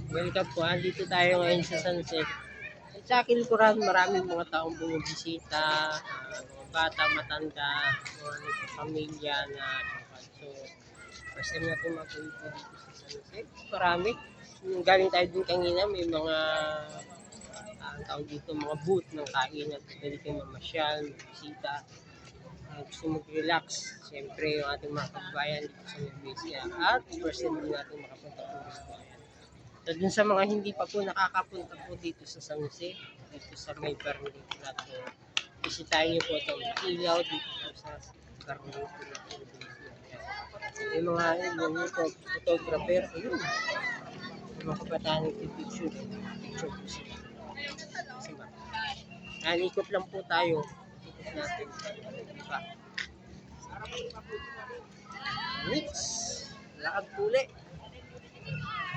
Welcome po. Andito tayo ngayon sa sunset. At sa akin likuran, maraming mga taong bumibisita, mga bata, matanda, mga pamilya na so, first time natin mapunta dito sa sunset. Marami. Yung galing tayo din kanina, may mga ang tawag dito, mga booth ng kain at pwede kayo mamasyal, magbisita. Gusto mag-relax. Siyempre, yung ating mga kababayan dito sa Nubesia. At first time din natin makapunta po sa bayan. So, dun sa mga hindi pa po nakakapunta po dito sa San Jose, dito sa may Barangay Plato, bisitahin niyo po itong ilaw dito po sa Barangay Plato. Yung mga yung photographer, ayun, yung mga kabataan nagpipicture, picture po sila. Kasi ba, ikot lang po tayo, ikot natin, diba? Mix, lakad puli.